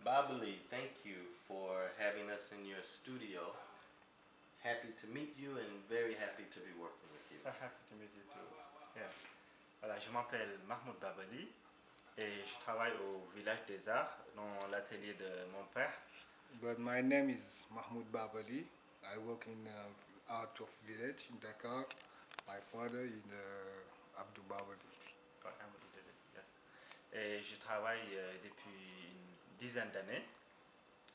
Babali, thank you for having us in your studio. Happy to meet you and very happy to be working with you. So happy to meet you too. Yeah. Voilà, je m'appelle Mahmoud Babali et je travaille au Village des Arts dans l'atelier de mon père. But my name is Mahmoud Babali. I work in Art of Village in Dakar. My father is Abdou Babali. Ouais, yes. Et je travaille depuis une dizaine d'années.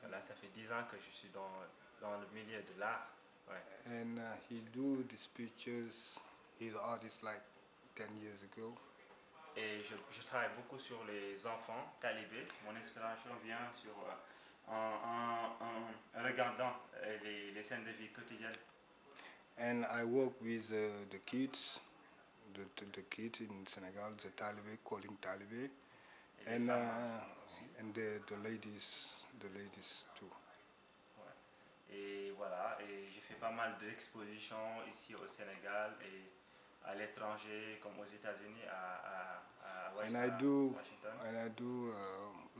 Voilà, ça fait 10 ans que je suis dans le milieu de l'art. Ouais. And he do these pictures. He's an artist like 10 years ago. Et je travaille beaucoup sur les enfants talibés. Mon inspiration vient en regardant les scènes de vie quotidiennes. And I work with the kids, the kids in Senegal, the Talibé, calling Talibé, Et les femmes aussi. and the ladies too. Ouais. Et voilà, et j'ai fait pas mal d'expositions ici au Sénégal et à l'étranger, comme aux États-Unis, à And I do Washington.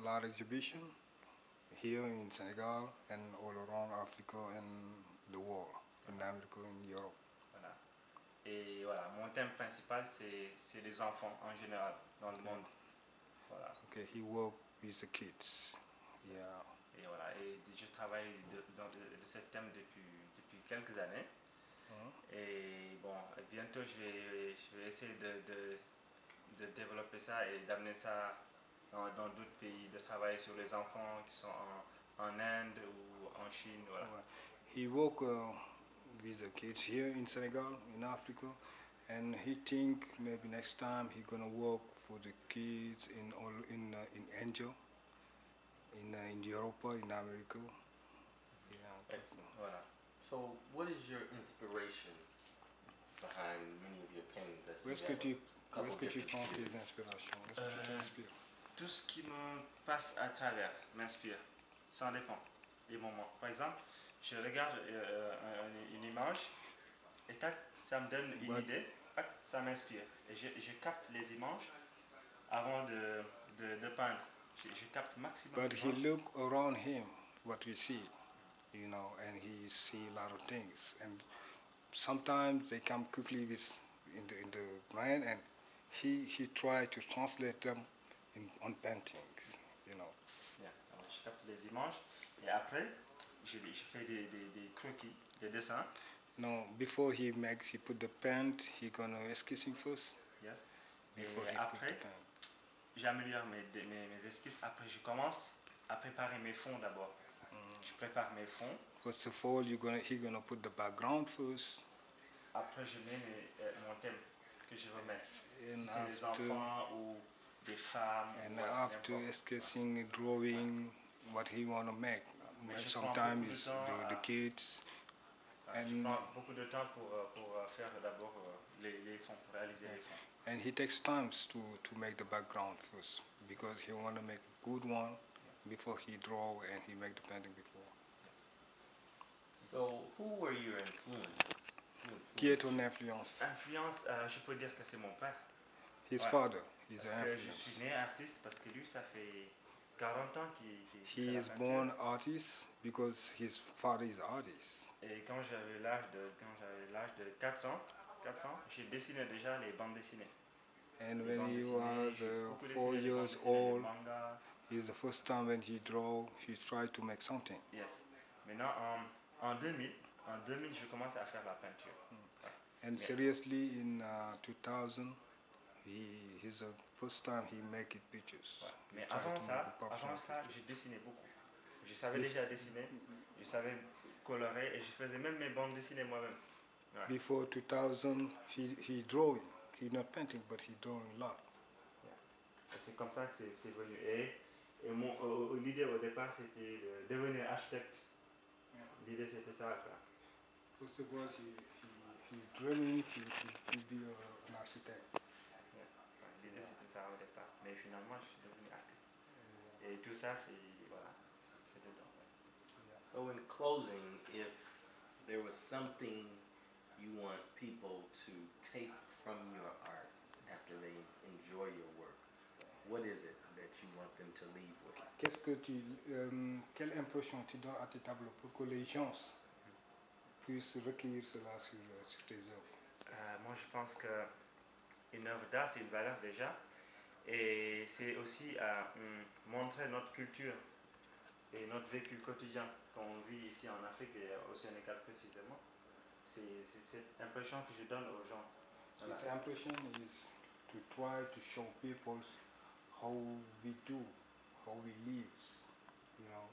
lot exhibition here in Senegal and all around Africa and the world, in America and Europe. Voilà. Et voilà, mon thème principal, c'est les enfants en général dans le monde. Voilà. Okay, he work with the kids. Yeah. Et voilà, et je travaille de ce thème depuis quelques années. Et bon, bientôt je vais essayer de développer ça et d'amener ça dans d'autres pays, de travailler sur les enfants qui sont en Inde ou en Chine. Voilà. He work with the kids here in Senegal, in Africa, and he think maybe next time he gonna work for the kids in Angel, in Europe, in America. Yeah. Excellent. Voilà. So, what is your inspiration behind many of your paintings? I see Où est-ce que tu prends tes inspirations? Où est-ce que tu t'inspires? Tout ce qui me passe à travers m'inspire. Ça dépend des moments. Par exemple, je regarde une image et tac, ça me donne une idée, tac, ça m'inspire. Et je capte les images avant de peindre. Je capte maximum. But he look around him, what we see, and he see a lot of things. And sometimes they come quickly in the brain, and he try to translate them on paintings. Yeah. Alors, je capte les images et après, je fais des croquis, des dessins. No, before he put the paint, he gonna esquissing first. Yes. Before Et he après, put the paint. j'améliore mes esquisses. Après, je commence à préparer mes fonds d'abord. Je prépare mes fonds. First of all, he gonna put the background first. Après, je mets mon thème que je veux mettre. And Si c'est des enfants ou des femmes. And ou after sketching, drawing what he wanna make. Sometimes the kids. Je prends beaucoup de temps pour faire d'abord les fonds, pour réaliser les fonds. And he takes time to make the background first because he want to make a good one before he draw and he make the painting before. Yes. So, who were your influences? Qui est ton influence? Influence, je peux dire que c'est mon père. His father. Parce que je suis né artiste parce que lui, ça fait 40 ans qu'il fait He la is peinture. born artist because his father is artist. Et quand j'avais l'âge de 4 ans, j'ai dessiné déjà les bandes dessinées. And when he was 4 years old, is the first time when he tried to make something. Yes. Maintenant, en 2000, je commence à faire la peinture. And seriously, in 2000, he's the first time he make it pictures. Ouais. Mais avant ça, je dessinais beaucoup. Je savais déjà dessiner, je savais colorer et je faisais même mes bandes dessinées moi-même. Ouais. Before 2000, he drawing. He not painting, but he drawing a lot. Yeah. C'est comme ça que c'est venu. Et l'idée au départ, c'était de devenir architecte. Yeah. L'idée, c'était ça. Quoi. First of all, he dreaming to be an architect. Yeah. L'idée, c'était ça au départ. Mais finalement, je suis devenu artiste. Et tout ça, c'est dedans. Yeah. So, in closing, if there was something you want people to take from your art after they enjoy your work, what is it that you want them to leave with? Quelle impression tu donnes à tes tableaux pour que les gens puissent recueillir cela sur tes œuvres? Moi, je pense qu'une œuvre d'art, c'est une valeur déjà. Et c'est aussi montrer notre culture et notre vécu quotidien qu'on vit ici en Afrique et au Sénégal précisément. C'est cette impression que je donne aux gens. Voilà. This impression is to try to show people how we do, how we live, you know,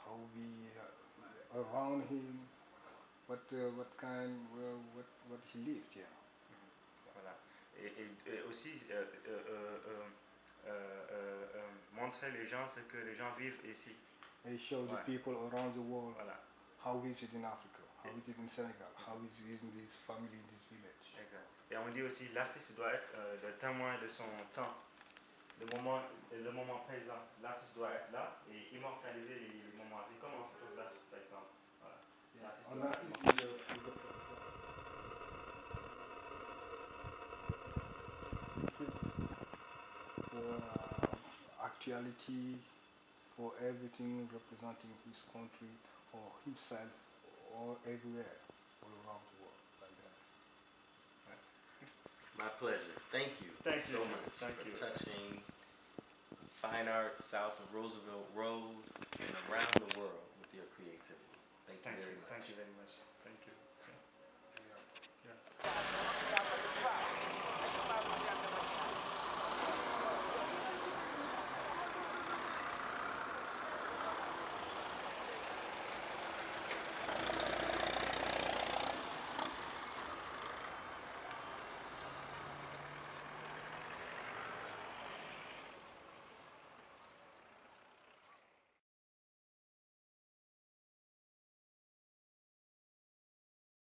how we around him, what he lived, yeah. Voilà. Et aussi montrer les gens ce que les gens vivent ici. They show the people around the world Voilà. how is it in Africa, how is it in Senegal, how is it in this family, in this village. Exact. Et on dit aussi l'artiste doit être le témoin de son temps, le moment présent. L'artiste doit être là et immortaliser les moments. C'est comme un photographe, par exemple. Voilà. Yeah. An artist is for actuality, for everything representing his country or himself or everywhere all around the world like that. My pleasure. Thank you so much for touching fine art south of Roosevelt Road and around the world with your creativity. Thank you very much. Thank you very much.